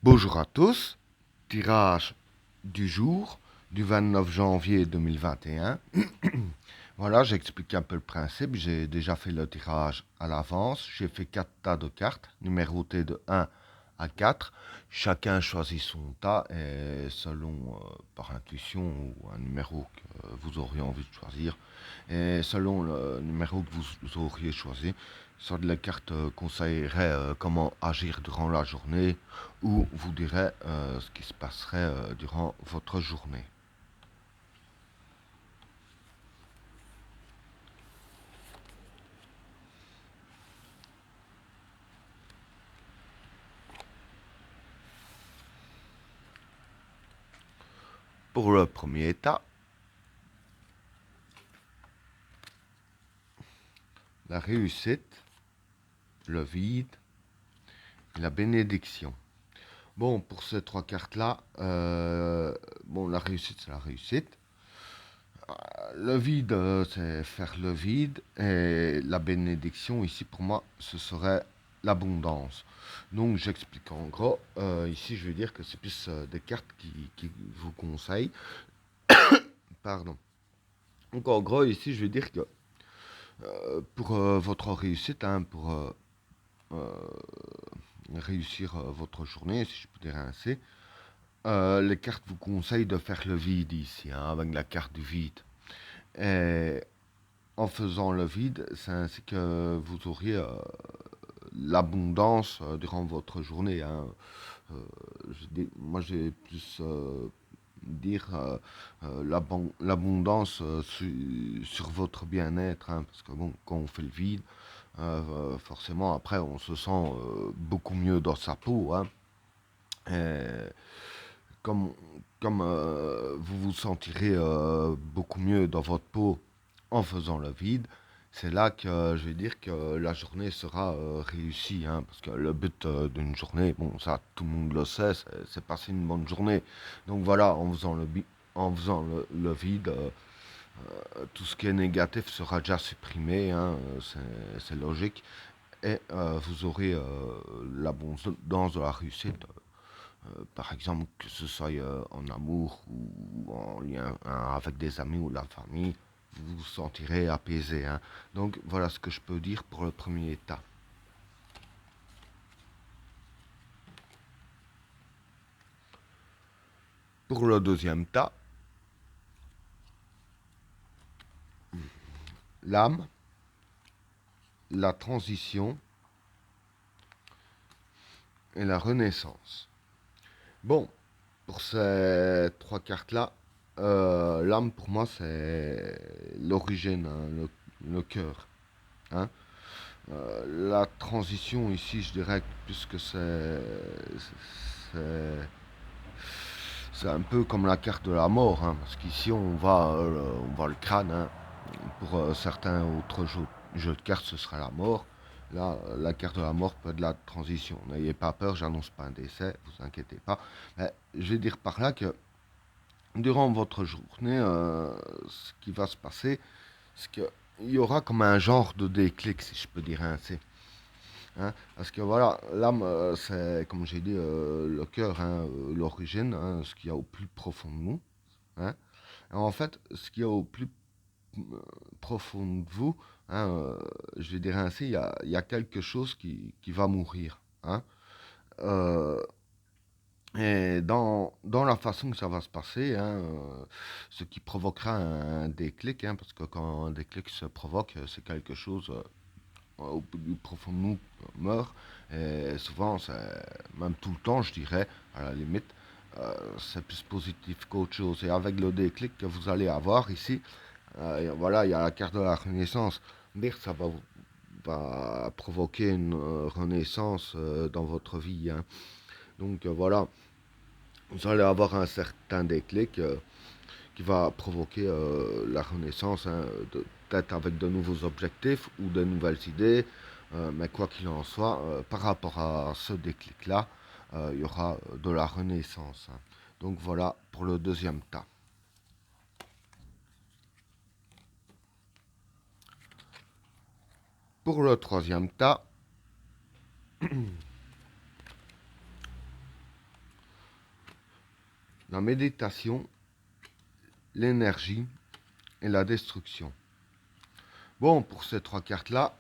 Bonjour à tous, tirage du jour du 29 janvier 2021. Voilà, j'explique un peu le principe. J'ai déjà fait le tirage à l'avance. J'ai fait 4 tas de cartes, numérotées de 1 à 4. Chacun choisit son tas et selon, par intuition ou un numéro que vous auriez envie de choisir, et selon le numéro que vous auriez choisi, soit de la carte conseillerait comment agir durant la journée ou vous dirait ce qui se passerait durant votre journée. Pour le premier tas, la réussite, le vide et la bénédiction. Bon, pour ces trois cartes-là, bon, la réussite, c'est la réussite. Le vide, c'est faire le vide. Et la bénédiction, ici, pour moi, ce serait l'abondance. Donc, j'explique en gros. Ici, je veux dire que c'est plus des cartes qui vous conseillent. Pardon. Donc, en gros, ici, je veux dire que pour votre réussite, hein, pour euh, réussir votre journée, si je peux dire ainsi, les cartes vous conseillent de faire le vide ici, hein, avec la carte du vide. Et en faisant le vide, c'est ainsi que vous auriez l'abondance durant votre journée, hein. Moi, j'ai plus dire l'abondance sur votre bien-être, hein, parce que bon, quand on fait le vide, forcément, après, on se sent beaucoup mieux dans sa peau, hein. Et comme vous vous sentirez beaucoup mieux dans votre peau en faisant le vide, c'est là que je vais dire que la journée sera réussie, hein, parce que le but d'une journée, bon, ça tout le monde le sait, c'est passer une bonne journée. Donc voilà, en faisant le vide, tout ce qui est négatif sera déjà supprimé, hein, c'est logique, et vous aurez l'abondance de la réussite. Par exemple, que ce soit en amour ou en lien hein, avec des amis ou la famille, vous vous sentirez apaisé, hein. Donc voilà ce que je peux dire pour le premier état. Pour le deuxième tas, l'âme, la transition et la renaissance. Bon, pour ces trois cartes-là, l'âme pour moi c'est l'origine, hein, le cœur, hein. La transition ici, je dirais que puisque c'est c'est un peu comme la carte de la mort, hein, parce qu'ici on va le crâne, hein. Pour certains autres jeux de cartes, ce sera la mort. Là, la carte de la mort peut être de la transition. N'ayez pas peur, j'annonce pas un décès, vous inquiétez pas. Mais je vais dire par là que durant votre journée, ce qui va se passer, c'est qu'il y aura comme un genre de déclic, si je peux dire ainsi. Hein, parce que voilà, l'âme, c'est, comme j'ai dit, le cœur, hein, l'origine, hein, ce qu'il y a au plus profond de nous. Hein. Et en fait, ce qu'il y a au plus euh, profond de vous, hein, je vais dire ainsi, il y a quelque chose qui va mourir. Hein. Euh, et dans la façon que ça va se passer, hein, ce qui provoquera un déclic, hein, parce que quand un déclic se provoque, c'est quelque chose au plus profond de nous meurt. Et souvent, même tout le temps, je dirais, à la limite, c'est plus positif qu'autre chose. Et avec le déclic que vous allez avoir ici, voilà, il y a la carte de la renaissance. Dire ça va provoquer une renaissance dans votre vie, hein. Donc voilà, vous allez avoir un certain déclic qui va provoquer la renaissance, hein, peut-être avec de nouveaux objectifs ou de nouvelles idées. Mais quoi qu'il en soit, par rapport à ce déclic-là, il y aura de la renaissance, hein. Donc voilà pour le deuxième tas. Pour le troisième tas, la méditation, l'énergie et la destruction. Bon, pour ces trois cartes-là,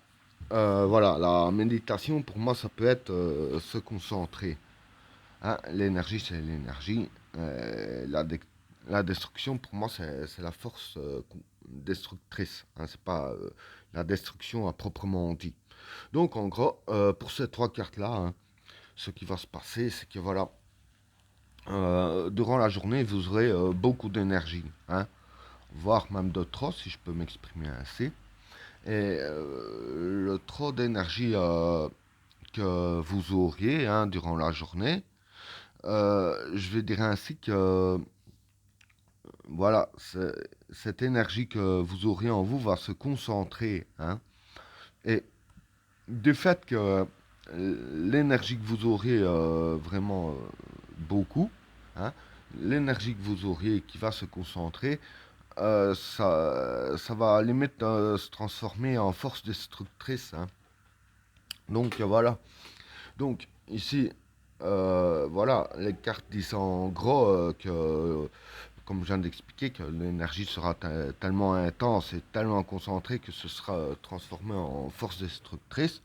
voilà, la méditation, pour moi, ça peut être se concentrer. Hein, l'énergie, c'est l'énergie. La destruction, pour moi, c'est la force destructrice. Hein, c'est pas la destruction à proprement dit. Donc, en gros, pour ces trois cartes-là, hein, ce qui va se passer, c'est que voilà, durant la journée, vous aurez beaucoup d'énergie, hein, voire même de trop, si je peux m'exprimer ainsi. Et le trop d'énergie que vous auriez, hein, durant la journée, je vais dire ainsi que voilà, cette énergie que vous aurez en vous va se concentrer, hein, et du fait que l'énergie que vous aurez vraiment beaucoup, hein, l'énergie que vous auriez qui va se concentrer, ça va limite se transformer en force destructrice, hein. Donc voilà. Donc ici, voilà, les cartes disent en gros que, comme je viens d'expliquer, que l'énergie sera tellement intense et tellement concentrée que ce sera transformé en force destructrice.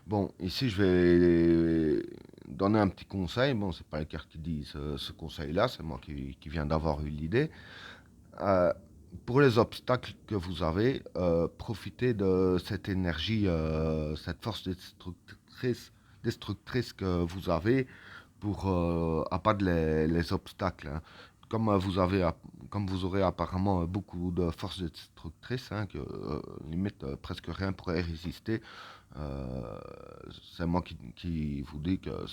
Bon, ici je vais donner un petit conseil. Bon, c'est pas les cartes qui disent ce conseil-là, c'est moi qui viens d'avoir eu l'idée. Euh, pour les obstacles que vous avez, profitez de cette énergie, cette force destructrice que vous avez pour abattre les obstacles, hein. Comme comme vous aurez apparemment beaucoup de force destructrice, hein, que limite presque rien pourrait résister, euh, c'est moi qui vous dis que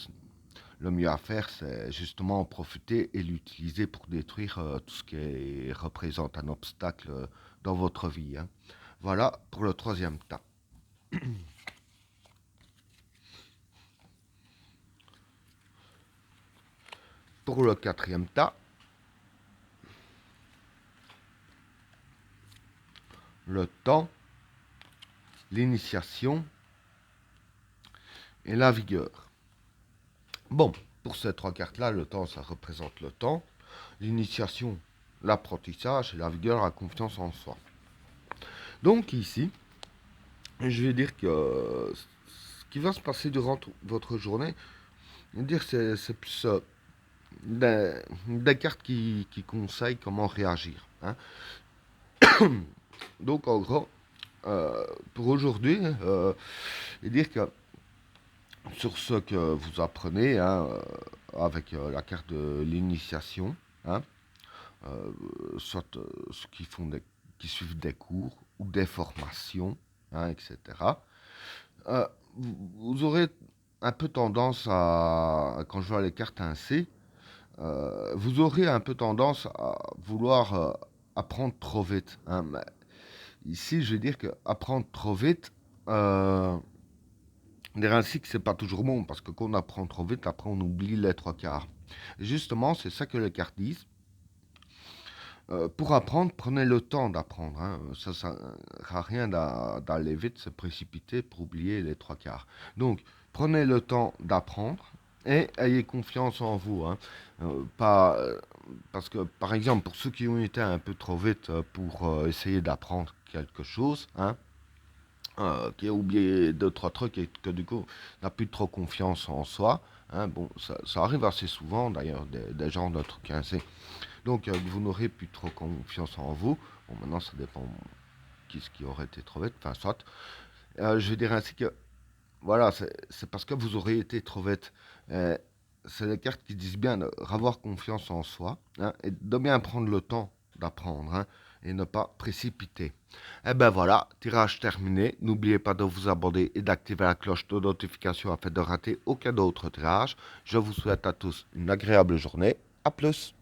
le mieux à faire, c'est justement en profiter et l'utiliser pour détruire tout ce qui représente un obstacle dans votre vie, hein. Voilà pour le troisième tas. Pour le quatrième tas, le temps, l'initiation et la vigueur. Bon, pour ces trois cartes-là, le temps, ça représente le temps. L'initiation, l'apprentissage et la vigueur, la confiance en soi. Donc ici, je vais dire que ce qui va se passer durant votre journée, je vais dire c'est plus des cartes qui conseillent comment réagir, hein. Donc en gros, pour aujourd'hui, je vais dire que sur ce que vous apprenez, hein, avec la carte de l'initiation, hein, soit ceux qui suivent des cours ou des formations, hein, etc. Vous aurez un peu tendance à, quand je vois les cartes ainsi, vous aurez un peu tendance à vouloir apprendre trop vite, hein. Mais ici, je vais dire que apprendre trop vite, dire ainsi que c'est pas toujours bon, parce que quand on apprend trop vite, après on oublie les trois quarts. Et justement, c'est ça que les cartes disent. Pour apprendre, prenez le temps d'apprendre, hein. Ça sert à rien d'aller vite, se précipiter pour oublier les trois quarts. Donc, prenez le temps d'apprendre et ayez confiance en vous, hein. Pas, parce que, par exemple, pour ceux qui ont été un peu trop vite pour essayer d'apprendre quelque chose, hein, qui a oublié deux, trois trucs et que du coup n'a plus trop confiance en soi, hein, bon, ça arrive assez souvent d'ailleurs, des gens de trucs ainsi. Donc, vous n'aurez plus trop confiance en vous. Bon, maintenant, ça dépend qui aurait été trop vite. Enfin, soit. Je vais dire ainsi que, voilà, c'est parce que vous aurez été trop vite. Euh, c'est les cartes qui disent bien d'avoir confiance en soi, hein, et de bien prendre le temps d'apprendre, hein, et ne pas précipiter. Et ben voilà, tirage terminé. N'oubliez pas de vous abonner et d'activer la cloche de notification afin de rater aucun autre tirage. Je vous souhaite à tous une agréable journée. A plus.